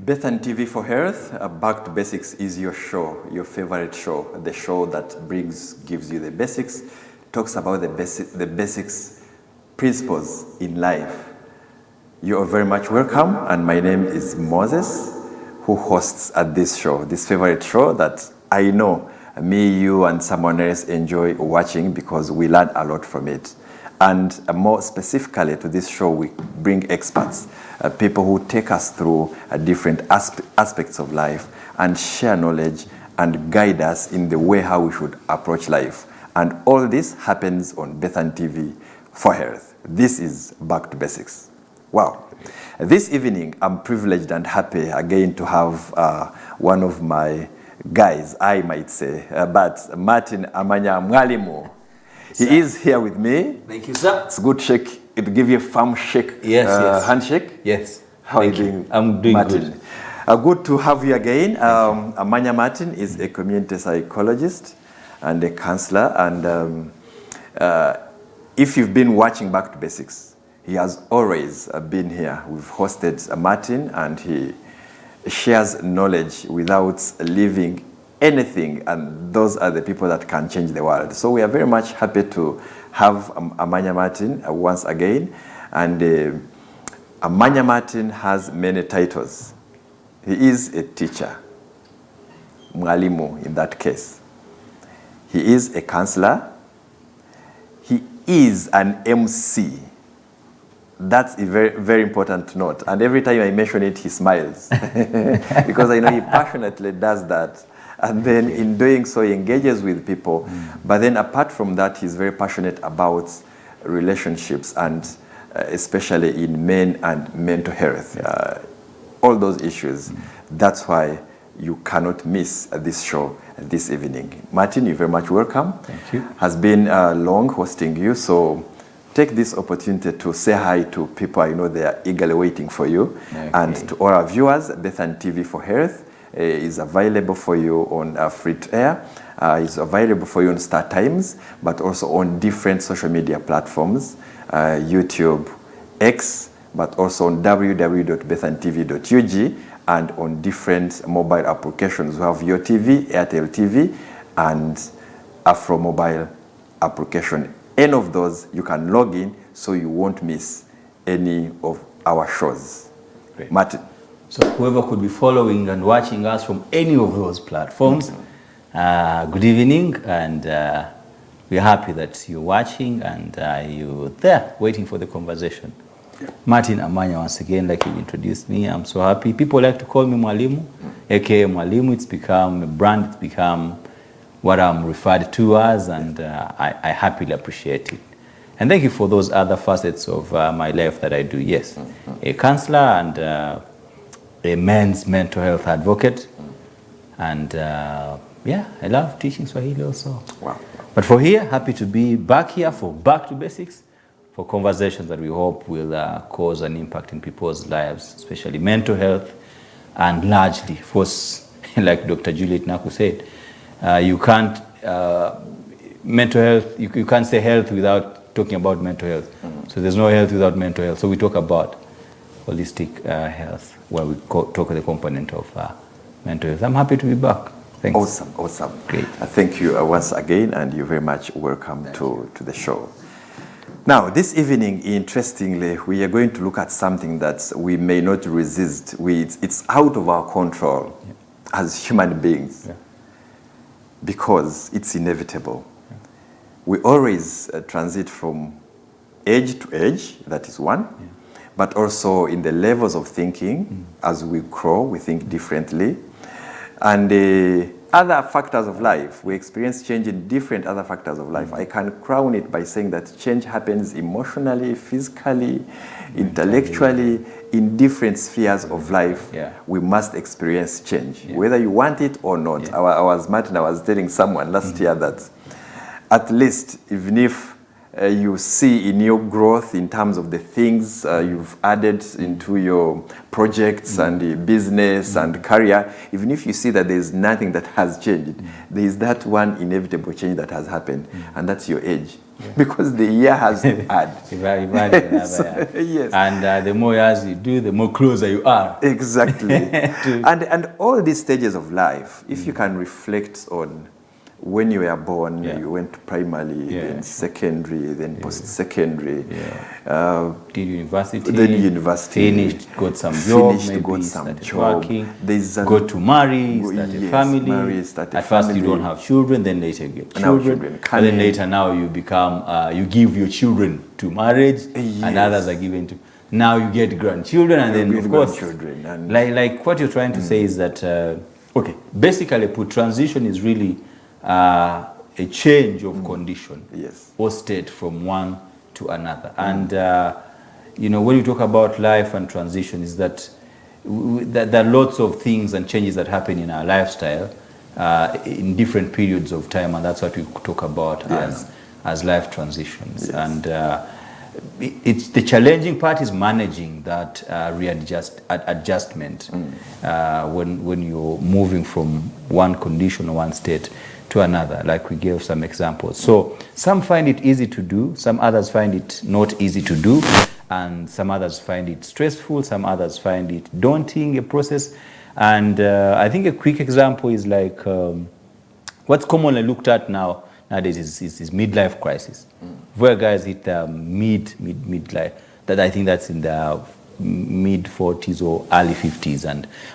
Bethan TV for Health, Back to Basics is your show, your favorite show, the show that gives you the basics, talks about the basics principles in life. You are very much welcome, and my name is Moses, who hosts at this show, this favorite show that I know me, you, and someone else enjoy watching because we learn a lot from it. And more specifically to this show, we bring experts, people who take us through different aspects of life and share knowledge and guide us in the way how we should approach life. And all this happens on Bethan TV for Health. This is Back to Basics. Wow. This evening, I'm privileged and happy again to have one of my guys, I might say, but Martin Amanya Mwalimu. He is here with me. Thank you, sir. It's a good shake. It'll give you a firm shake. Yes. Handshake. Yes. How are you doing? I'm doing Martin? good. Good to have you again. Amanya Martin is a community psychologist and a counselor. And if you've been watching Back to Basics, he has always been here. We've hosted Martin, and he shares knowledge without leaving anything, and those are the people that can change the world. So we are very much happy to have Amanya Martin once again. And Amanya Martin has many titles. He is a teacher, Mwalimu in that case. He is a counselor. He is an MC. That's a very, very important note. And every time I mention it, he smiles because I know he passionately does that. And then in doing so, he engages with people. But then apart from that, he's very passionate about relationships, and especially in men and mental health, all those issues. That's why you cannot miss this show this evening. Martin, you're very much welcome. Thank you. Has been long hosting you, so take this opportunity to say hi to people. I know they are eagerly waiting for you. Okay. And to all our viewers, Bethan TV for Health is available for you on free to air. It's available for you on Star Times, but also on different social media platforms, YouTube, X, but also on www.bethantv.ug, and on different mobile applications. We have Your TV, Airtel TV, and Afro Mobile application. Any of those, you can log in so you won't miss any of our shows. Great. Martin. So whoever could be following and watching us from any of those platforms, good evening, and we're happy that you're watching and you're there waiting for the conversation. Yeah. Martin Amanya, once again, like you introduced me, I'm so happy. People like to call me Mwalimu, aka Mwalimu. It's become a brand, it's become what I'm referred to as, and I happily appreciate it. And thank you for those other facets of my life that I do. Yes, a counselor and a men's mental health advocate. And yeah, I love teaching Swahili also. Wow. But for here, happy to be back here for Back to Basics, for conversations that we hope will cause an impact in people's lives, especially mental health, and largely, of course, like Dr. Juliet Naku said, you can't mental health. You can't say health without talking about mental health. So there's no health without mental health. So we talk about holistic health, where we talk the component of mental health. I'm happy to be back. Thanks. Awesome. Great. Thank you once again, and you're very much welcome to the show. Now, this evening, interestingly, we are going to look at something that we may not resist. It's out of our control as human beings. Because it's inevitable. We always transit from age to age, that is one, but also in the levels of thinking. As we grow, we think differently. And other factors of life, we experience change in different other factors of life. I can crown it by saying that change happens emotionally, physically, intellectually, in different spheres of life. We must experience change, whether you want it or not. I was telling someone last year that at least, even if you see in your growth in terms of the things you've added into your projects and the business and career, even if you see that there's nothing that has changed, there is that one inevitable change that has happened, and that's your age. Yeah. Because the year has to add. Yes. And the more years you do, the more closer you are. Exactly. and all these stages of life, if you can reflect on when you were born, you went to primary, then secondary, then post-secondary. Did university. Then university. Finished, got some job, working. Got to marry, start a family. At first you don't have children, then later you get children. And then later now you become, you give your children to marriage, and others are given to... Now you get grandchildren, and then of course, like what you're trying to say is that, okay, basically put transition is really a change of condition or state from one to another. And, you know, when you talk about life and transition is that there are lots of things and changes that happen in our lifestyle in different periods of time, and that's what we talk about as life transitions. And it's the challenging part is managing that adjustment when you're moving from one condition or one state to another, like we gave some examples. So some find it easy to do, some others find it not easy to do, and some others find it stressful, some others find it daunting, a process. And I think a quick example is like what's commonly looked at nowadays is midlife crisis, where guys hit midlife. That I think that's in the mid 40s or early 50s,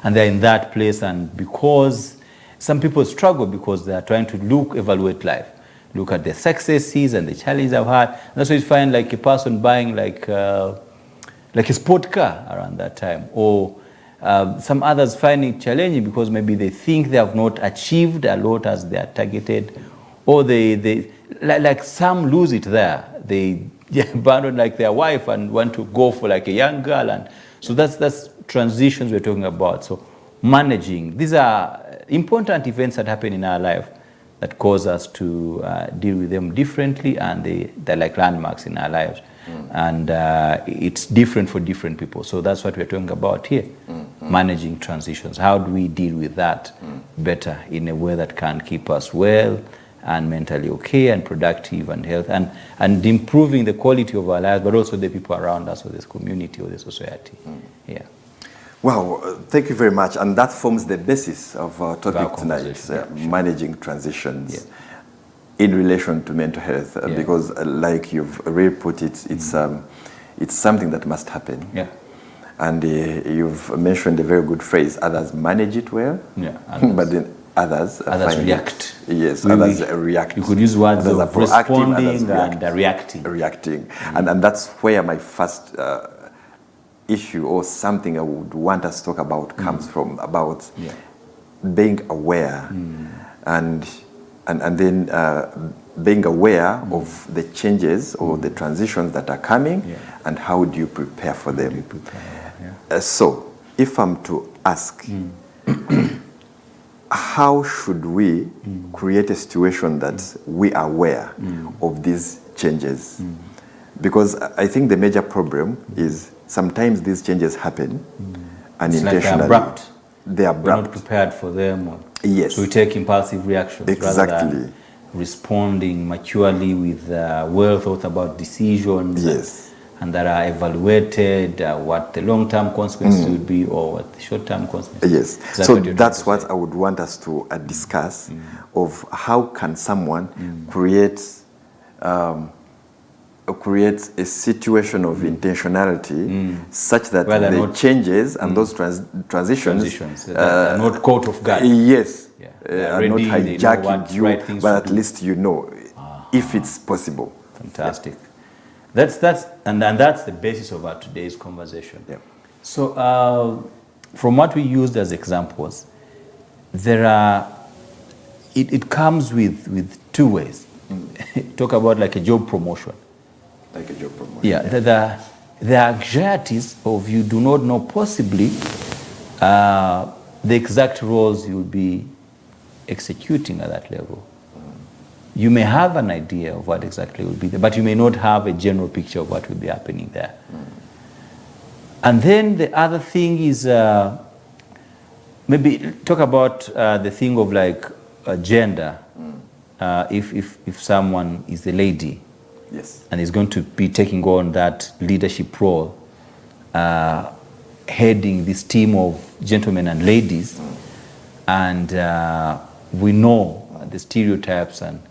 and they're in that place, and because some people struggle because they are trying to evaluate life, look at the successes and the challenges they've had. And that's why you find like a person buying like a sport car around that time, or some others find it challenging because maybe they think they have not achieved a lot as they are targeted, or they like some lose it there. They abandon like their wife and want to go for like a young girl, and so that's transitions we're talking about. So managing, these are important events that happen in our life that cause us to deal with them differently, and they're like landmarks in our lives. And it's different for different people. So that's what we're talking about here, managing transitions. How do we deal with that better in a way that can keep us well and mentally okay and productive and healthy, and improving the quality of our lives, but also the people around us, or this community or the society. Yeah. Wow, thank you very much. And that forms the basis of our topic tonight, managing transitions in relation to mental health. Because like you've really put it, it's something that must happen. Yeah. And you've mentioned a very good phrase, others manage it well, but then others react. Others react. You could use words of responding and reacting. And that's where my first issue, or something I would want us to talk about, comes from, about being aware and then being aware of the changes or the transitions that are coming, and how do you prepare for them. So if I'm to ask, how should we create a situation that we are aware of these changes? Because I think the major problem is sometimes these changes happen unintentionally. Like they're abrupt. We're not prepared for them. So we take impulsive reactions rather than responding maturely with well thought about decisions. And that are evaluated, what the long-term consequences would be, or what the short-term consequences. So that's what I would want us to discuss, of how can someone create a situation of intentionality such that the changes and those transitions are not caught off guard. Are not hijacking you, but at least you know if it's possible. Fantastic. That's the basis of our today's conversation. So from what we used as examples, it comes with two ways. Talk about like a job promotion. Like a job promotion. The anxieties of you do not know possibly the exact roles you'll be executing at that level. you may have an idea of what exactly will be there, but you may not have a general picture of what will be happening there. And then the other thing is, maybe talk about the thing of like gender. If someone is a lady, Yes. and is going to be taking on that leadership role, heading this team of gentlemen and ladies, and we know the stereotypes and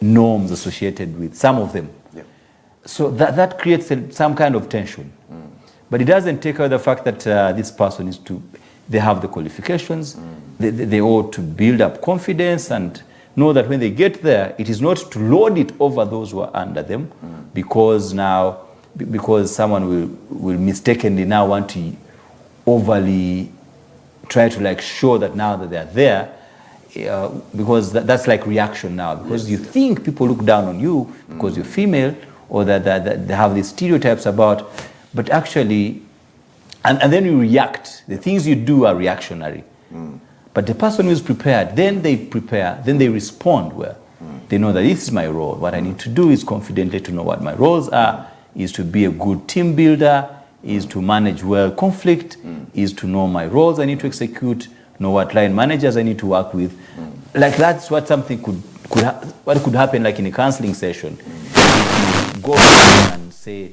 norms associated with some of them. Yeah. So that creates some kind of tension. But it doesn't take away the fact that this person they have the qualifications, they ought to build up confidence and know that when they get there, it is not to load it over those who are under them, because someone will mistakenly now want to overly try to like show that now that they are there, because that's like reaction now, because you think people look down on you because you're female, or that they have these stereotypes about, but actually, and then you react. The things you do are reactionary. But the person who is prepared, then they prepare, then they respond well. They know that this is my role. What I need to do is confidently to know what my roles are, is to be a good team builder, is to manage well conflict, is to know my roles I need to execute, know what line managers I need to work with. Like that's what something what could happen like in a counseling session. If you go and say,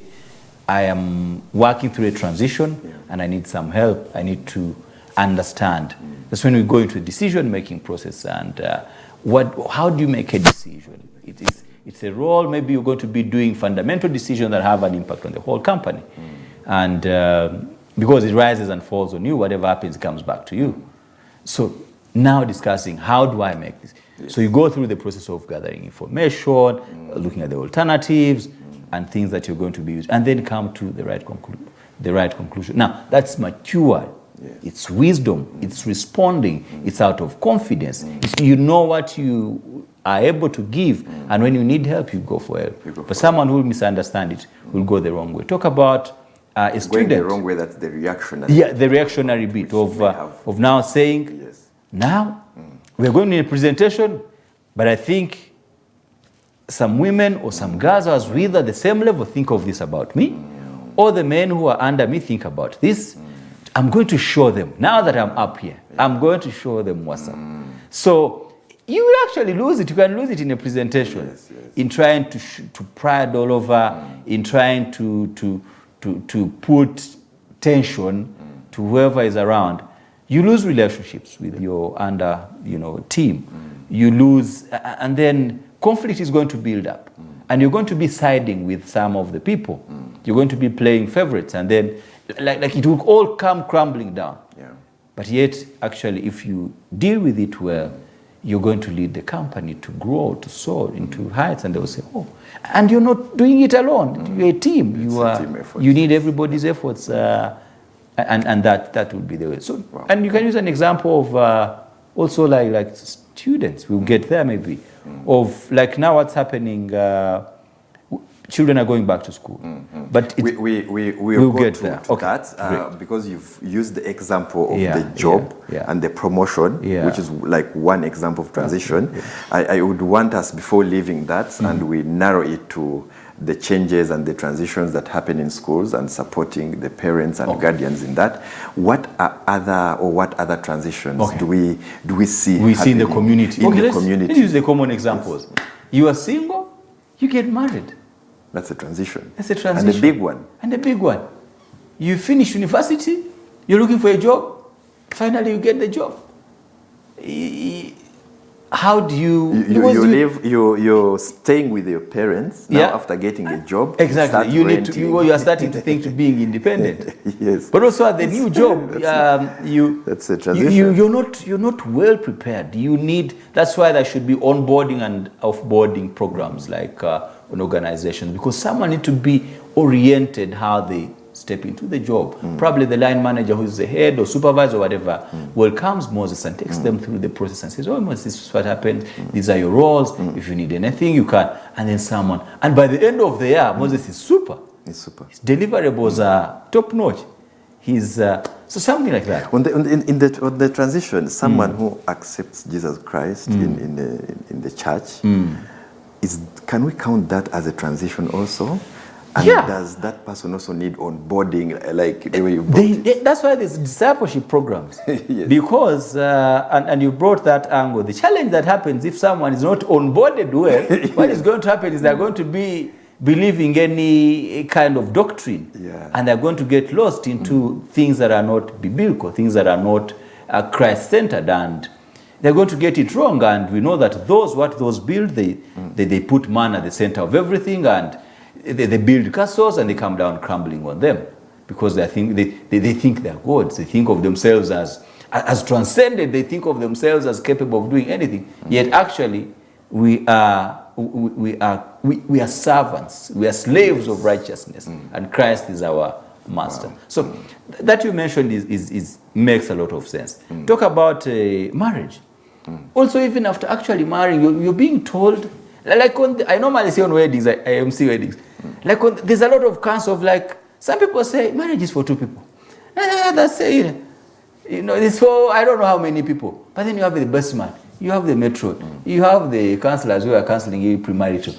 I am working through a transition and I need some help, I need to understand. That's when we go into a decision-making process, and how do you make a decision? It's a role. Maybe you're going to be doing fundamental decisions that have an impact on the whole company, and because it rises and falls on you, whatever happens comes back to you. So now discussing, how do I make this? Yes. So you go through the process of gathering information, looking at the alternatives, and things that you're going to be using, and then come to the right conclusion. Now that's mature. Yes. It's wisdom, it's responding, it's out of confidence. You know what you are able to give, and when you need help, you go for help. But someone who will misunderstand it will go the wrong way. Talk about a student. Going the wrong way, that's the reactionary. Yeah, the reactionary bit of now saying, now we're going to a presentation, but I think some women or some girls I was with at the same level think of this about me, or the men who are under me think about this. I'm going to show them, now that I'm up here, I'm going to show them what's up. So you will actually lose it. You can lose it in a presentation, in trying to pride all over, in trying to put tension to whoever is around. You lose relationships with your team. You lose, and then conflict is going to build up. And you're going to be siding with some of the people. You're going to be playing favorites, and then like it will all come crumbling down. Yeah. But yet, actually, if you deal with it well, you're going to lead the company to grow, to soar into heights, and they will say, oh, and you're not doing it alone. You're a team. You need everybody's efforts, and that will be the way. So, and you can use an example of also like students. We'll get there maybe of like now what's happening. Children are going back to school, but we'll get there. That because you've used the example of the job and the promotion, which is like one example of transition. I would want us, before leaving that, and we narrow it to the changes and the transitions that happen in schools and supporting the parents and guardians in that. What other transitions do we see? We see in the community. Let's use the common examples. Yes. You are single, you get married. That's a transition. That's a transition. And a big one. You finish university, you're looking for a job, finally you get the job. How do you're staying with your parents now after getting a job? Exactly. You are starting to think to being independent. Yes. But also at the new job, that's a transition. You're not well prepared. That's why there should be onboarding and offboarding programs like an organization, because someone needs to be oriented how they step into the job. Probably the line manager who's the head or supervisor or whatever welcomes Moses and takes them through the process and says, oh, Moses, this is what happened. These are your roles. If you need anything, you can. And then and by the end of the year, Moses is super. He's super. His deliverables are top notch. So something like that. On the transition, someone who accepts Jesus Christ in the church, can we count that as a transition also? And does that person also need onboarding, like the way you brought it? That's why there's discipleship programs. Yes. Because, and you brought that angle, the challenge that happens if someone is not onboarded well, what is going to happen is they're going to be believing any kind of doctrine. Yeah. And they're going to get lost into things that are not biblical, things that are not Christ-centered, and they're going to get it wrong. And we know that what those build, they put man at the center of everything, and they build castles and they come down crumbling on them because they think they're gods. They think of themselves as transcendent. They think of themselves as capable of doing anything. Yet actually, we are servants. We are slaves of righteousness, and Christ is our master. Wow. So that you mentioned is makes a lot of sense. Talk about marriage. Also, even after actually marrying, you're being told. Like I normally see on weddings, I MC weddings. Like there's a lot of counsel of like some people say marriage is for 2 people. That's it. It's for I don't know how many people. But then you have the best man, you have the metro, you have the counselors who are counseling you premarital.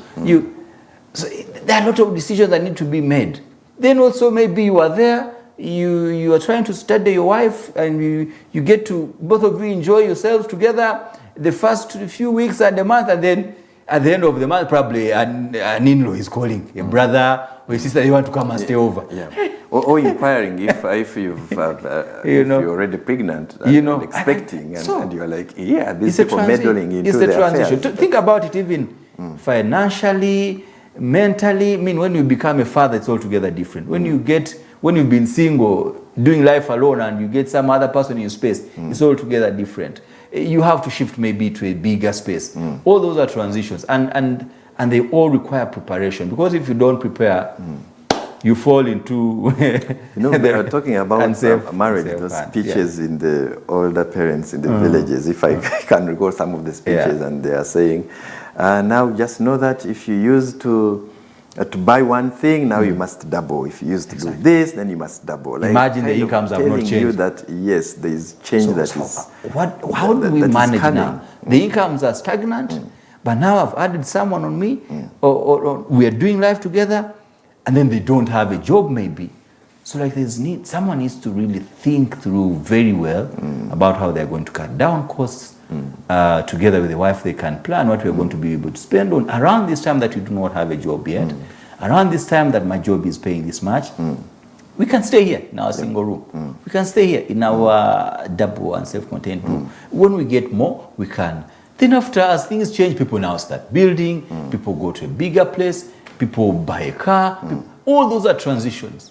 So there are a lot of decisions that need to be made. Then also maybe you are there, you are trying to study your wife, and you get to both of you enjoy yourselves together the first few weeks and a month, and then at the end of the month, probably an in-law is calling, a brother or a sister, they want to come and stay over. Yeah. Or inquiring if you're already pregnant and expecting, and you're like, these people meddling into their transition. affairs. Think about it even financially, mentally. I mean, when you become a father, it's altogether different. When you've been single, doing life alone, and you get some other person in your space, it's altogether different. You have to shift maybe to a bigger space. All those are transitions, and they all require preparation, because if you don't prepare, you fall into they are talking about marriage, those speeches in the older parents in the villages, if I can recall some of the speeches, and they are saying, now just know that if you used to buy one thing, now you must double. If you used to do this, then you must double. Like, imagine the incomes have not changed. You that yes, there is change how do we manage now? The incomes are stagnant, but now I've added someone on me, or we are doing life together, and then they don't have a job maybe. So like someone needs to really think through very well about how they're going to cut down costs. Together with the wife, they can plan what we're going to be able to spend on around this time that you do not have a job yet. Around this time that my job is paying this much, we can stay here in our single room. We can stay here in our double and self-contained room. When we get more, we can. Then after, as things change, people now start building, people go to a bigger place, people buy a car. All those are transitions.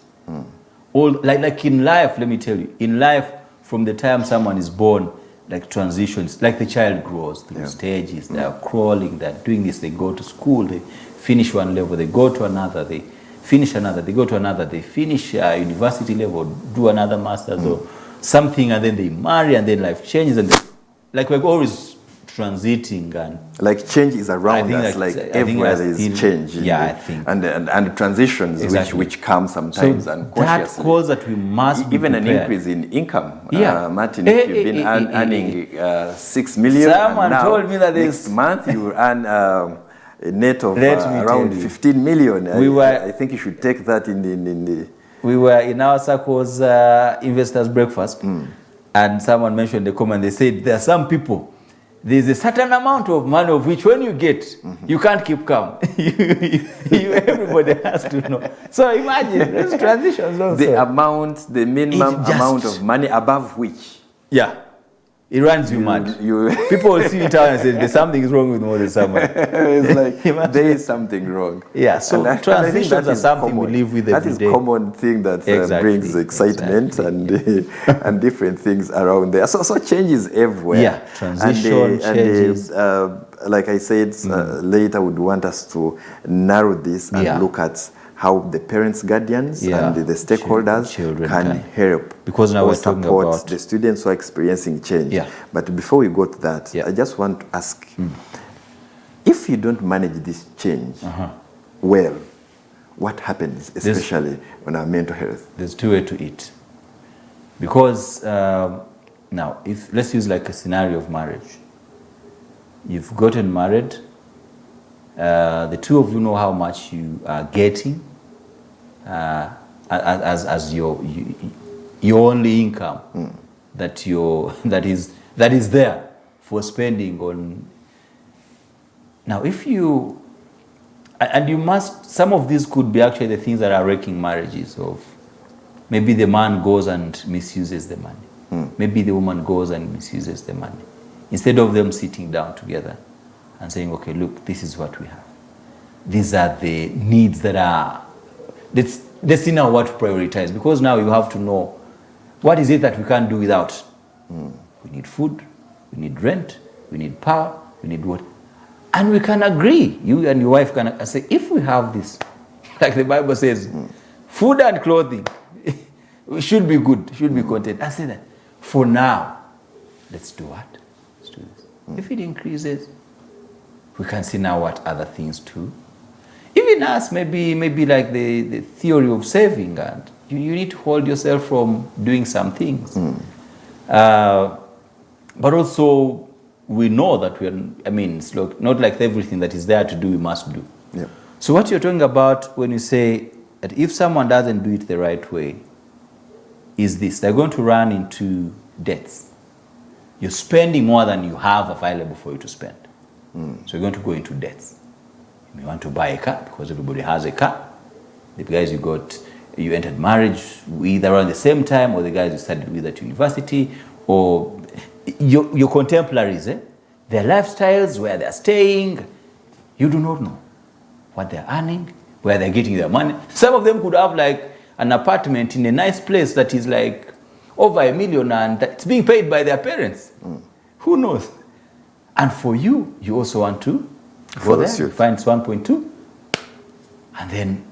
All like in life, let me tell you, in life, from the time someone is born, like transitions, like the child grows through stages. They are crawling, they're doing this, they go to school, they finish one level, they go to another, they finish another, they go to another, they finish university level, do another master's or something, and then they marry, and then life changes, and like we're always transiting, and like change is around us, like everywhere there is change. I think. And transitions, which come sometimes unconsciously. That calls that we must even an increase in income. Martin, if you've been earning 6 million, someone told me that next month you will earn a net of around 15 million. I think you should take that in the. We were in our circles investors breakfast, and someone mentioned the comment. They said there are some people. There's a certain amount of money of which when you get, you can't keep calm. Everybody has to know. So imagine, there's transitions also. The minimum amount of money above which. Yeah. It runs you mad. People will see you down and say, there's something wrong with Moses somewhere. It's like, there is something wrong. Yeah, so transitions are something we live with every day. That is a common thing that brings excitement and different things around there. So changes everywhere. Yeah, transition, changes. Like I said, later would want us to narrow this and look at how the parents, guardians, and the stakeholders can help, because now we're talking about the students who are experiencing change. But before we go to that, I just want to ask, if you don't manage this change well, what happens, especially on our mental health? There's 2 ways to eat. Because now, if let's use like a scenario of marriage. You've gotten married. The two of you know how much you are getting as your only income that is there for spending on. Now, if you and you must, some of these could be actually the things that are wrecking marriages. Of maybe the man goes and misuses the money. Maybe the woman goes and misuses the money. Instead of them sitting down together and saying, okay, look, this is what we have. These are the needs that are, let's see now what to prioritize. Because now you have to know, what is it that we can't do without? We need food, we need rent, we need power, we need what? And we can agree, you and your wife can say, if we have this, like the Bible says, food and clothing, we should be good, should be content. I say that, for now, let's do what? Let's do this. If it increases, we can see now what other things too. Even us, maybe like the theory of saving, and you need to hold yourself from doing some things. But also, we know that it's not like everything that is there to do, we must do. Yeah. So what you're talking about when you say that if someone doesn't do it the right way, is this: they're going to run into debts. You're spending more than you have available for you to spend. So you're going to go into debts. You may want to buy a car because everybody has a car. The guys you entered marriage either around the same time, or the guys you studied with at university, or your contemporaries, their lifestyles, where they're staying. You do not know what they're earning, where they're getting their money. Some of them could have like an apartment in a nice place that is like over $1 million, and it's being paid by their parents. Who knows? And for you, you also want to go there, you find it's 1.2, and then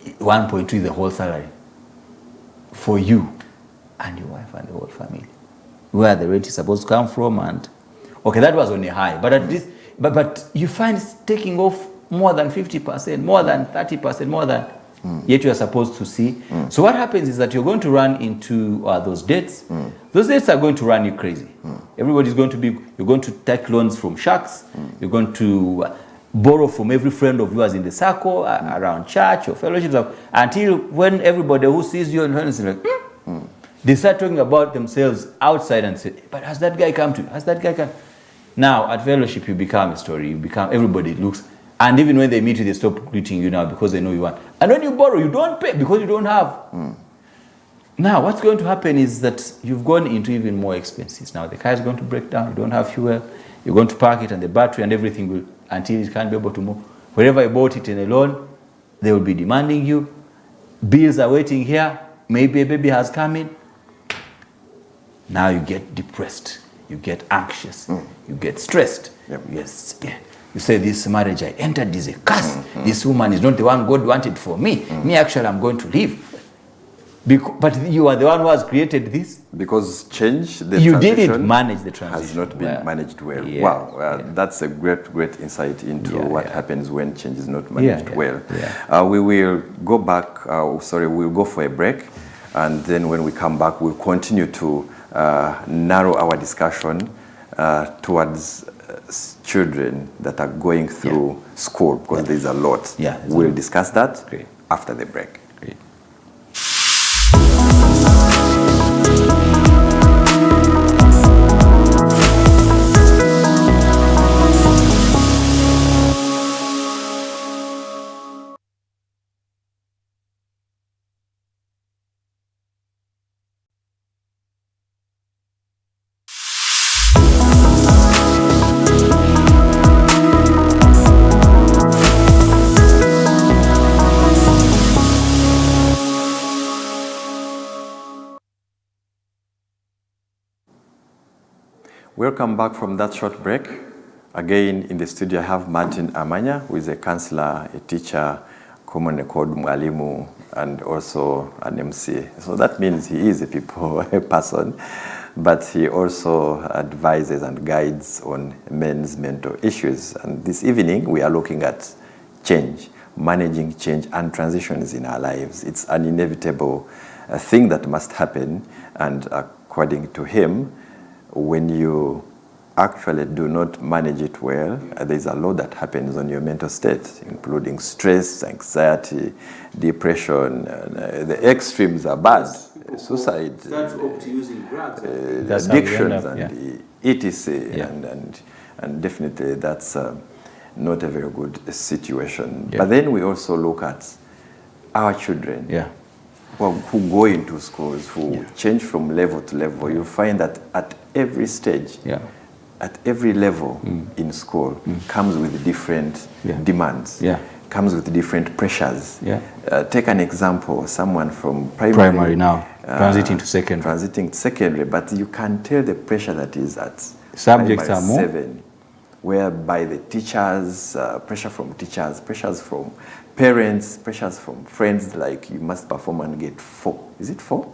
1.2 is the whole salary for you and your wife and the whole family. Where the rent is supposed to come from, and okay, that was on a high, but at least, but you find it's taking off more than 50%, more than 30%, more than, yet you are supposed to see. So what happens is that you're going to run into those debts. Those debts are going to run you crazy. Everybody's going to you're going to take loans from sharks. You're going to borrow from every friend of yours in the circle, around church or fellowships, until when everybody who sees you is like, they start talking about themselves outside and say, but has that guy come to you? Has that guy come? Now, at fellowship, you become a story. Everybody looks, and even when they meet you, they stop greeting you now because they know you want. And when you borrow, you don't pay because you don't have. Now, what's going to happen is that you've gone into even more expenses. Now, the car is going to break down. You don't have fuel. You're going to park it, and the battery and everything will, until it can't be able to move. Wherever you bought it in a loan, they will be demanding you. Bills are waiting here. Maybe a baby has come in. Now you get depressed. You get anxious. You get stressed. Yes. Yeah. You say, this marriage I entered is a curse. This woman is not the one God wanted for me. Me, actually, I'm going to leave. But you are the one who has created this. Because change, the you didn't manage the transition. Has not been managed well. Yeah. Wow, that's a great insight into what happens when change is not managed well. Yeah. We will go back, we'll go for a break. And then when we come back, we'll continue to narrow our discussion towards children that are going through school, because there's a lot. We'll discuss that after the break. Great. Welcome back from that short break. Again, in the studio, I have Martin Amanya, who is a counselor, a teacher, commonly called Mwalimu, and also an MC. So that means he is a people person, but he also advises and guides on men's mental issues. And this evening, we are looking at change, managing change and transitions in our lives. It's an inevitable a thing that must happen. And according to him, when you actually do not manage it well, there's a lot that happens on your mental state, including stress, anxiety, depression. The extremes are bad. Suicide, That's up to using drugs. addictions, up, and etc. Yeah. And definitely that's not a very good situation. Yeah. But then we also look at our children. Yeah. Well, who go into schools, who change from level to level. You find that at every stage, Yeah. at every level in school, comes with different demands, Yeah. comes with different pressures. Yeah. Take an example, someone from Primary now, transiting to secondary. Transiting to secondary, but you can tell the pressure that is at Subjects primary are more. 7, whereby the teachers, pressure from teachers, pressures from parents, pressures from friends, like you must perform and get 4. Is it 4?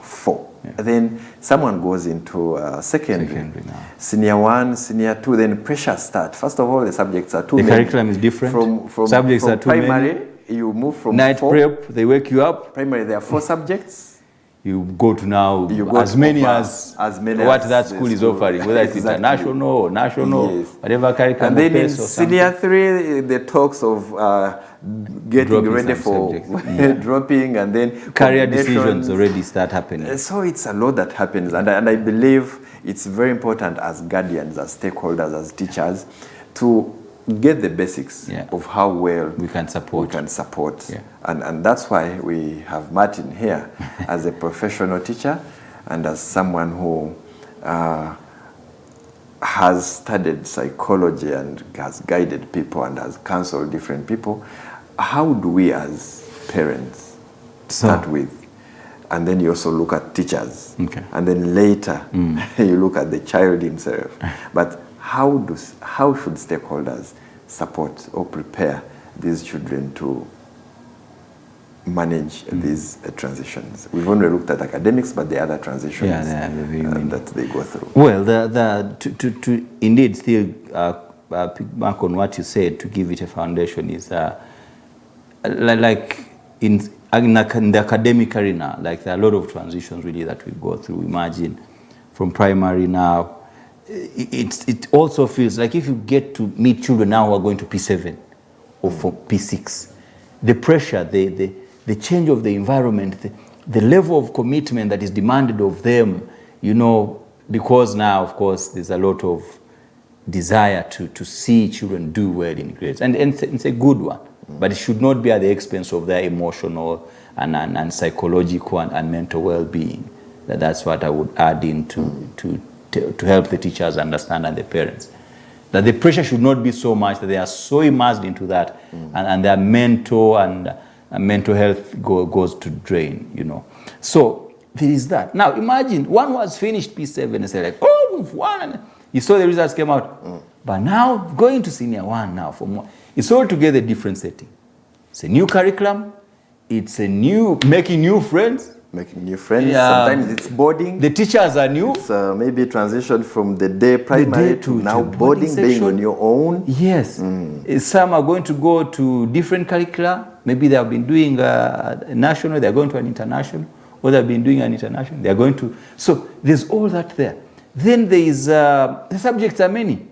4. Yeah. Then someone goes into secondary now. Senior 1, senior 2, then pressure start. First of all, the subjects are too The many. curriculum is different. From Subjects from are too many. primary, you move from Night 4. prep, they wake you up. Primary, there are 4 subjects. You go to now You go as to many offer as many what as that the school is school. offering, whether it's Exactly. international or national, Yes. whatever curriculum And then in or senior 3, the talks of getting Dropping ready some for subjects. dropping, and then career combinations. decisions already start happening. So it's a lot that happens, and I believe it's very important as guardians, as stakeholders, as teachers, to get the basics of how well We can support. Yeah. And that's why we have Martin here as a professional teacher and as someone who has studied psychology and has guided people and has counseled different people. How do we as parents start with? And then you also look at teachers. Okay. And then later you look at the child himself. But how should stakeholders support or prepare these children to manage these transitions? We've only looked at academics, but the other transitions that they go through. Well, to indeed still pick back on what you said, to give it a foundation is like in the academic arena, like there are a lot of transitions really that we go through. Imagine from primary now, it also feels like if you get to meet children now who are going to P7 or for P6, the pressure, the change of the environment, the level of commitment that is demanded of them, you know, because now, of course, there's a lot of desire to see children do well in grades. And it's a good one, but it should not be at the expense of their emotional and psychological and mental well-being. That's what I would add in to help the teachers understand and the parents. That the pressure should not be so much that they are so immersed into that and their mental and mental health goes to drain, you know. So there is that. Now imagine one who has finished P7 and said like, oh, we've won. And you saw the results came out. But now going to senior 1 now, it's altogether different setting. It's a new curriculum. It's a new, making new friends. Making new friends. Yeah. Sometimes it's boarding. The teachers are new. It's maybe transition from the day primary to now boarding, being on your own. Yes. Some are going to go to different curricula. Maybe they have been doing national, they're going to an international, or they've been doing an international, they're going to. So there's all that there. Then there is, the subjects are many.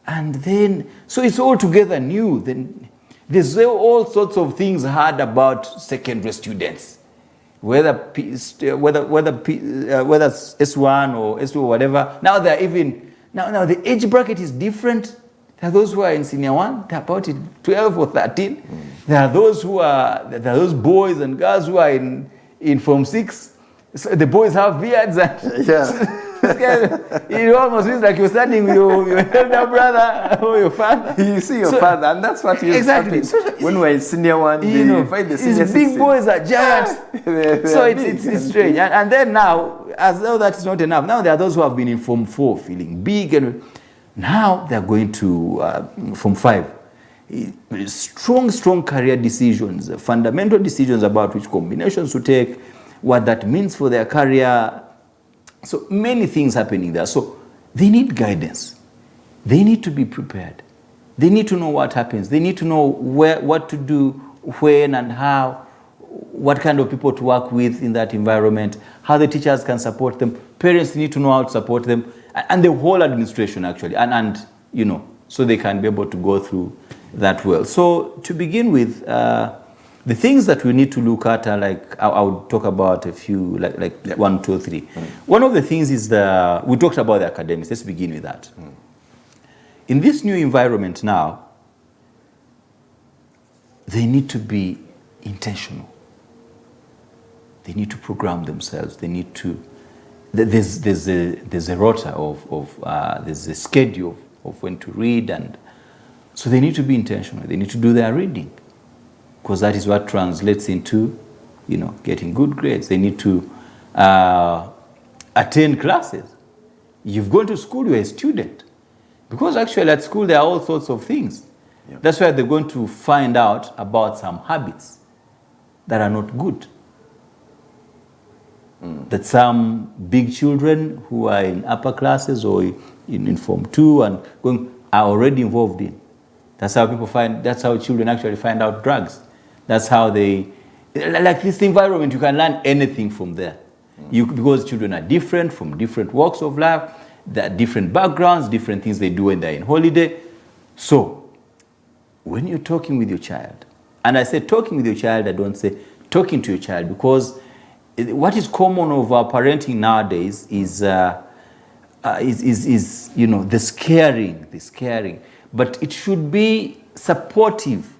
And then, so it's all together new. Then there's all sorts of things heard about secondary students. Whether S1 or S2 or whatever. Now they're even, now the age bracket is different. There are those who are in senior 1, they're about 12 or 13. There are those boys and girls who are in Form 6. So the boys have beards and it almost feels like you're standing with your elder brother or your father. You see your father, and that's what you exactly. When we're in senior 1, you find the senior these big 16. boys are giants. So it's strange. And then now, as though that's not enough, now there are those who have been in Form 4 feeling big, and now they're going to Form 5. Strong career decisions, fundamental decisions about which combinations to take, what that means for their career. So many things happening there. So they need guidance. They need to be prepared. They need to know what happens. They need to know what to do, when and how. what kind of people to work with in that environment, how the teachers can support them. Parents need to know how to support them, and the whole administration actually, and you know, so they can be able to go through that well. So to begin with, the things that we need to look at are like, I'll talk about a few, like Yep. 1, 2, 3. One of the things is we talked about the academics. Let's begin with that. In this new environment now, they need to be intentional. They need to program themselves. They need to. There's a rota there's a schedule of when to read, and so they need to be intentional. They need to do their reading, because that is what translates into, you know, getting good grades. They need to attend classes. You've gone to school, you're a student, because actually at school there are all sorts of things. Yeah. That's why they're going to find out about some habits that are not good. That some big children who are in upper classes or in Form 2 and going are already involved in. That's how that's how children actually find out drugs. That's how like this environment, you can learn anything from there. Because children are different from different walks of life, there are different backgrounds, different things they do when they're in holiday. So, when you're talking with your child, and I say talking with your child, I don't say talking to your child, because what is common of our parenting nowadays is you know, the scaring, but it should be supportive.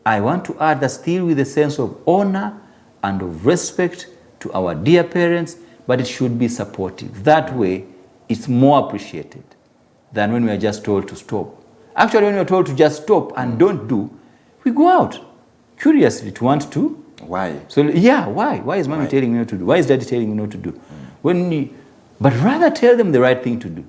I want to add that still with a sense of honor and of respect to our dear parents, but it should be supportive. That way, it's more appreciated than when we are just told to stop. Actually, when we are told to just stop and don't do, we go out curiously to want to. Why? So yeah, why? Why is mommy telling me what to do? Why is daddy telling me what to do? But rather tell them the right thing to do.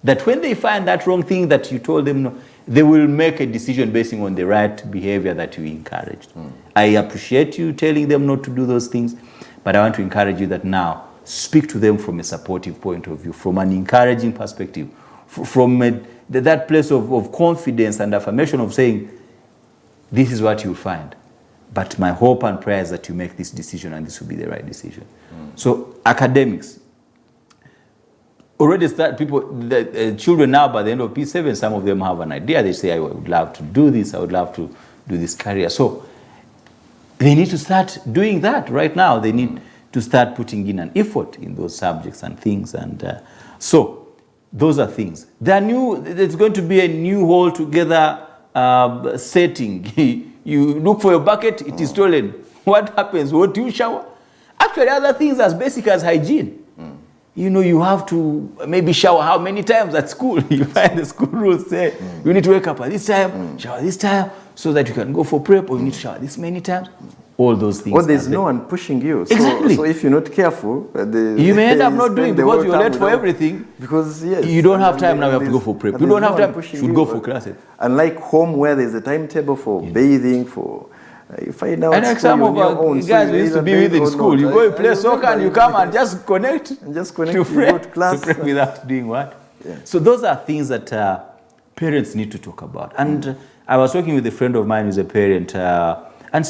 That when they find that wrong thing that you told them no, they will make a decision based on the right behavior that you encouraged. I appreciate you telling them not to do those things, but I want to encourage you that now speak to them from a supportive point of view, from an encouraging perspective, from that place of confidence and affirmation of saying, this is what you'll find. But my hope and prayer is that you make this decision and this will be the right decision. So academics, already start the children now by the end of P7, some of them have an idea. They say, I would love to do this. I would love to do this career. So they need to start doing that right now. They need to start putting in an effort in those subjects and things. And so those are things. There's going to be a new altogether setting. You look for your bucket, it is stolen. What happens? What do you shower? Actually, other things as basic as hygiene. You know, you have to maybe shower how many times at school? You find the school rules say you need to wake up at this time, shower this time, so that you can go for prep, or you need to shower this many times. All those things. Or there's no one pushing you. So, Exactly. So if you're not careful, you may end up not doing because you're late for everything. Because yes, you don't have time now. You have to go for prep. You don't have time. You should go for classes. Unlike home, where there's a timetable for bathing, for you find out. And like some of our guys we used to be with in school, you go and play soccer and you come and just connect. And just connect to pray, go to class. to pray without doing what. Yeah. So those are things that parents need to talk about. And I was talking with a friend of mine who's a parent, and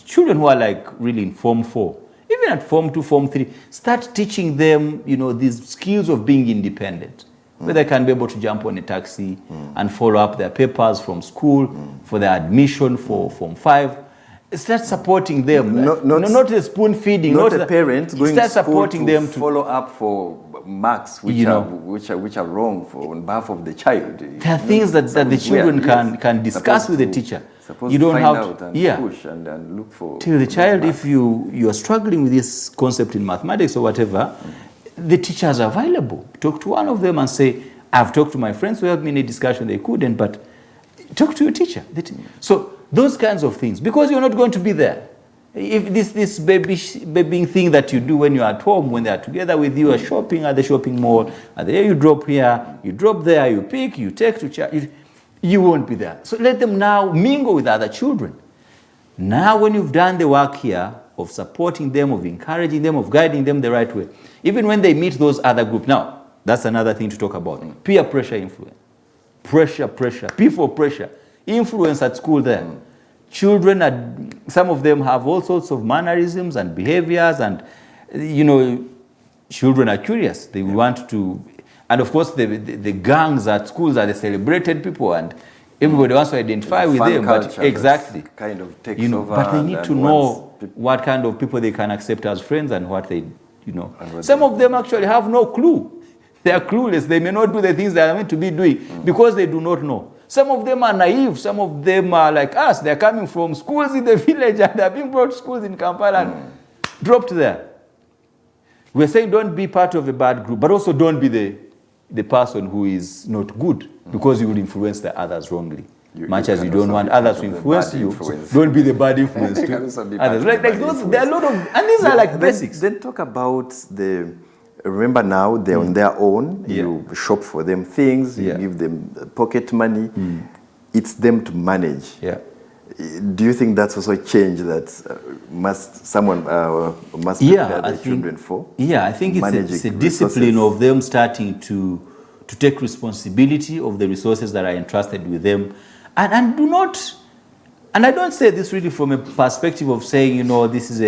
children who are like really in Form 4, even at Form 2, Form 3, start teaching them, you know, these skills of being independent, where they can be able to jump on a taxi and follow up their papers from school for their admission for Form 5. Start supporting them. Not a spoon feeding. Not a parent going start to school supporting to them to follow up for marks which are wrong for on behalf of the child. There are things that the children can discuss with the teacher. You don't have to push and look for. Tell the child if you are struggling with this concept in mathematics or whatever, the teachers are available. Talk to one of them and say, I've talked to my friends who helped me in a discussion, they couldn't, but talk to your teacher. So those kinds of things, because you're not going to be there. If this babying thing that you do when you're at home, when they're together with you, are shopping at the shopping mall, and there you drop here, you drop there, you pick, you take to church, you won't be there. So let them now mingle with other children. Now when you've done the work here of supporting them, of encouraging them, of guiding them the right way, even when they meet those other groups, now that's another thing to talk about. Peer pressure influence. Pressure. P for pressure. Influence at school there. children are, some of them have all sorts of mannerisms and behaviors, and children are curious. They want to, and of course the gangs at schools are the celebrated people, and everybody wants to identify with them. But exactly, kind of takes over. But they need to know what kind of people they can accept as friends and what they, Some of them actually have no clue. They are clueless. They may not do the things they are meant to be doing because they do not know. Some of them are naive. Some of them are like us. They are coming from schools in the village and they are being brought to schools in Kampala and dropped there. We're saying don't be part of a bad group, but also don't be the person who is not good because you will influence the others wrongly. Much as you don't want others to influence you, so don't be the bad influence to others. There are a lot of, and these are like basics. Then talk about remember now they're on their own. You shop for them things, you give them pocket money. It's them to manage. Do you think that's also a change that someone must prepare their children for? Yeah, I think it's a discipline of them starting to take responsibility of the resources that are entrusted with them. And do not, and I don't say this really from a perspective of saying, this is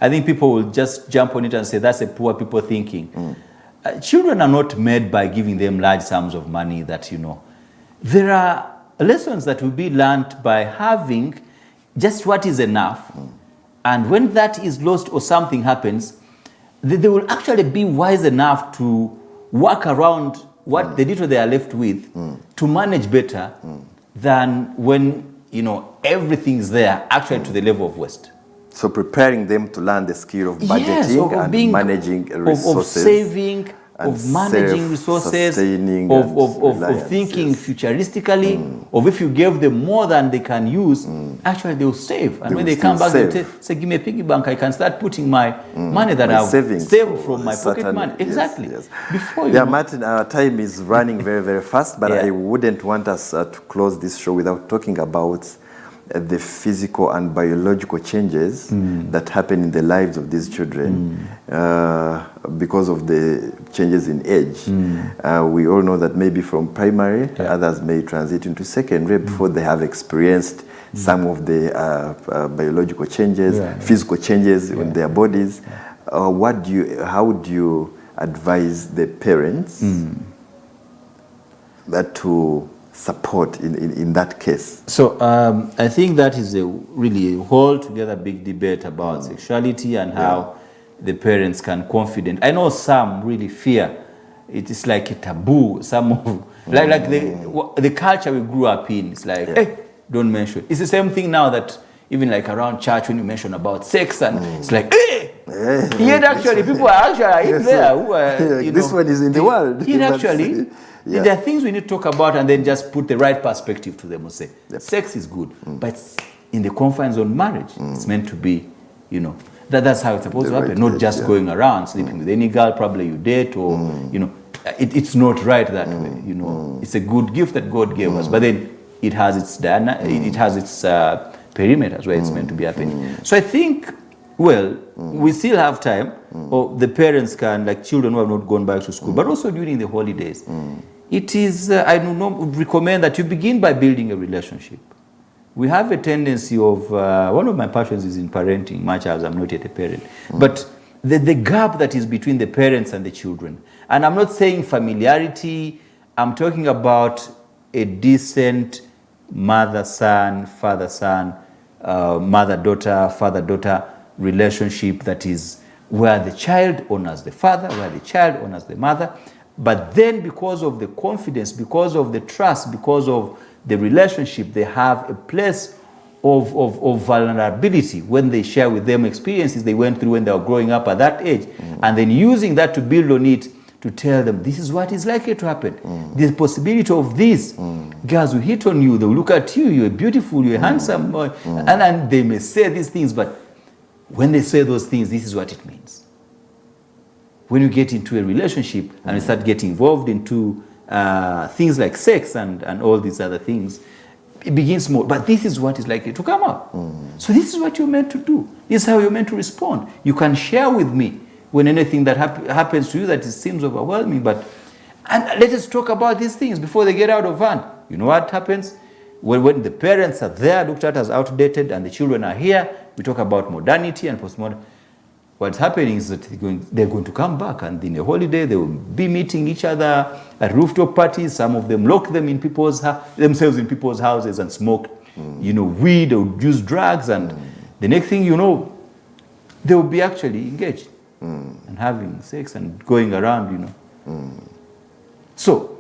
I think people will just jump on it and say that's a poor people thinking. Children are not made by giving them large sums of money that, There are lessons that will be learned by having just what is enough. And when that is lost or something happens, they will actually be wise enough to work around what the little they are left with to manage better than when, everything's there actually to the level of waste. So preparing them to learn the skill of budgeting and managing resources. Of saving, of managing resources, of thinking futuristically, of if you give them more than they can use, actually they'll save. And when they come back, they say, give me a piggy bank, I can start putting my money that I've saved from my pocket money. Exactly. Yes. Before Martin, our time is running very, very fast, but I wouldn't want us to close this show without talking about the physical and biological changes that happen in the lives of these children because of the changes in age. We all know that maybe from primary, others may transit into secondary before they have experienced some of the biological changes, physical changes in their bodies. How do you advise the parents that to support in that case? So I think that is a really whole together big debate about sexuality and how the parents can confident. I know some really fear. It is like a taboo. Some of like the culture we grew up in. It's like, hey, don't mention. It's the same thing now that even like around church when you mention about sex and it's like, hey. Yet actually people are actually in there who are, this one is in the world. Yet actually. There are things we need to talk about and then just put the right perspective to them and say, sex is good, but it's in the confines of marriage. It's meant to be, that's how it's supposed to happen, not just going around sleeping with any girl probably you date or, it's not right that way, It's a good gift that God gave us, but then it has its perimeters where it's meant to be happening. So I think, we still have time, or the parents can, like children who have not gone back to school, but also during the holidays. It is, I would recommend that you begin by building a relationship. We have a tendency of, one of my passions is in parenting, much as I'm not yet a parent, but the gap that is between the parents and the children. And I'm not saying familiarity, I'm talking about a decent mother-son, father-son, mother-daughter, father-daughter relationship that is where the child honors the father, where the child honors the mother. But then because of the confidence, because of the trust, because of the relationship, they have a place of vulnerability when they share with them experiences they went through when they were growing up at that age. And then using that to build on it, to tell them, this is what is likely to happen. The possibility of this. Girls will hit on you, they'll look at you, you're beautiful, you're handsome. Boy. And they may say these things, but when they say those things, this is what it means. When you get into a relationship and you start getting involved into things like sex and all these other things, it begins more. But this is what is likely to come up. So this is what you're meant to do. This is how you're meant to respond. You can share with me when anything that happens to you that seems overwhelming. And let us talk about these things before they get out of hand. You know what happens? When the parents are there, looked at as outdated, and the children are here, we talk about modernity and postmodern. What's happening is that they're going to come back, and in a holiday they will be meeting each other at rooftop parties. Some of them lock them in themselves in people's houses and smoke, weed or use drugs, and the next thing you know, they will be actually engaged and having sex and going around, So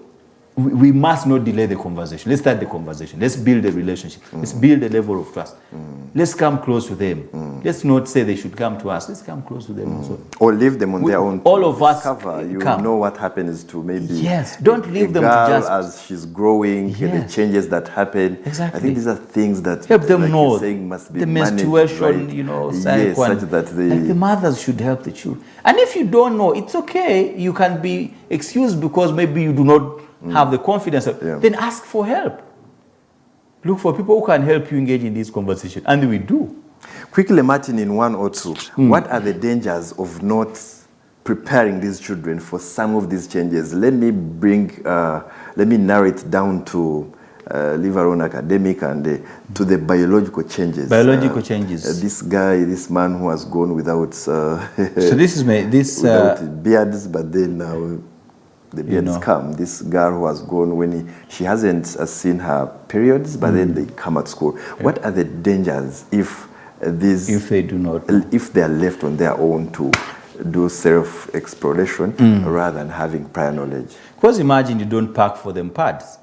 we must not delay the conversation. Let's start the conversation. Let's build a relationship. Let's build a level of trust. Let's come close to them. Let's not say they should come to us. Let's come close to them also. Or leave them on their own. All of us You come. know what happens to maybe don't leave them to girl just as she's growing, the changes that happen. Exactly. I think these are things that help them like know you're saying, must be the managed, menstruation, right? cycle, such that they, like the mothers should help the children. And if you don't know, it's okay. You can be excused because maybe you do not have the confidence. Then ask for help. Look for people who can help you engage in this conversation, and we do. Quickly, Martin, in 1 or 2, what are the dangers of not preparing these children for some of these changes? Let me narrow it down to leave our own academic and to the biological changes. Biological changes. This man who has gone without so this is without beards, but then now the beards come. This girl who has gone when she hasn't seen her periods, but then they come at school. What are the dangers if they do not, if they are left on their own to do self-exploration rather than having prior knowledge? Because imagine you don't pack for them pads,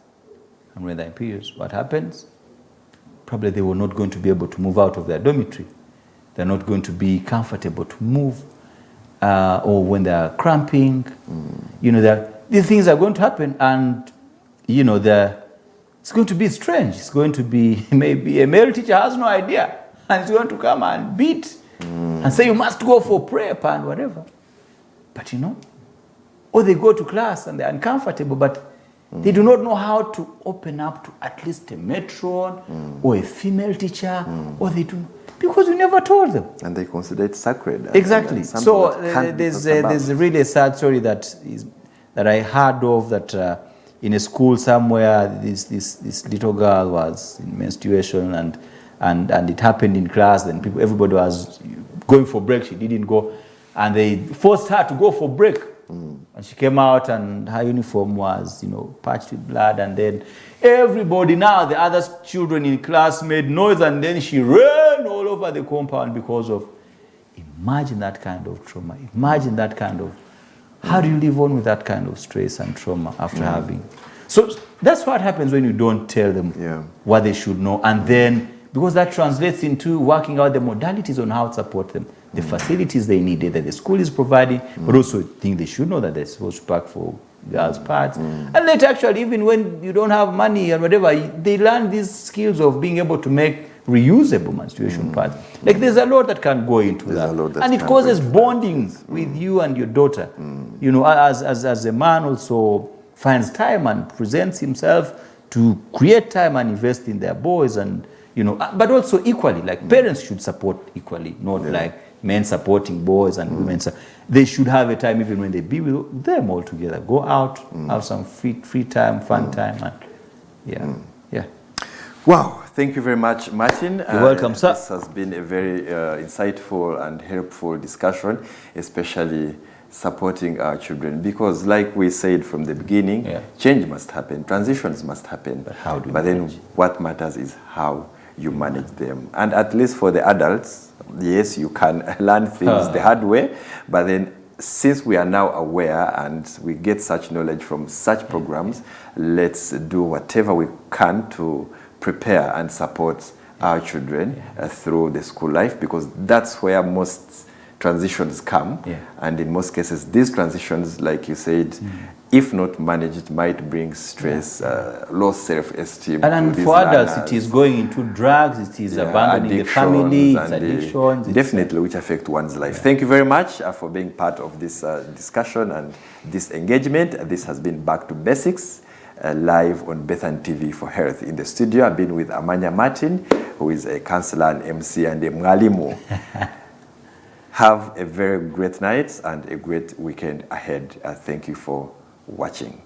and when they're in periods, what happens? Probably they were not going to be able to move out of their dormitory. They're not going to be comfortable to move, or when they're cramping, these things are going to happen, and it's going to be strange. It's going to be maybe a male teacher has no idea, and he's going to come and beat and say you must go for prep and whatever. But or they go to class and they're uncomfortable, but they do not know how to open up to at least a matron or a female teacher, or they do. Because we never told them. And they consider it sacred. Exactly. So there's really a sad story that I heard of, that in a school somewhere, this little girl was in menstruation, and it happened in class. Then everybody was going for break. She didn't go, and they forced her to go for break. And she came out, and her uniform was, patched with blood. And then everybody, now the other children in class made noise, and then she ran all over the compound because of. Imagine that kind of trauma. Imagine that kind of. How do you live on with that kind of stress and trauma after having? So that's what happens when you don't tell them what they should know, and then because that translates into working out the modalities on how to support them. The facilities they need, that the school is providing, but also think they should know that they're supposed to pack for girls' parts. And later, actually, even when you don't have money and whatever, they learn these skills of being able to make reusable menstruation pads. Like there's a lot that can go into that. And it causes bonding with you and your daughter. As a man also finds time and presents himself to create time and invest in their boys, and but also equally, like parents should support equally, not like men supporting boys and women. They should have a time even when they be with them all together. Go out, have some free time, fun time, and Wow, thank you very much, Martin. You're welcome, sir. This has been a very insightful and helpful discussion, especially supporting our children, because like we said from the beginning, change must happen, transitions must happen. But then what matters is how you manage them. And at least for the adults, yes, you can learn things the hard way, but then since we are now aware and we get such knowledge from such programs, let's do whatever we can to prepare and support our children through the school life, because that's where most transitions come. And in most cases, these transitions, like you said, if not managed, might bring stress, low self-esteem. And for adults, it is going into drugs, it is abandoning the family, it's addictions. Definitely, which affect one's life. Thank you very much for being part of this discussion and this engagement. This has been Back to Basics, live on Bethan TV for Health. In the studio, I've been with Amanya Martin, who is a counselor and MC and a mwalimu. Have a very great night and a great weekend ahead. Thank you for watching.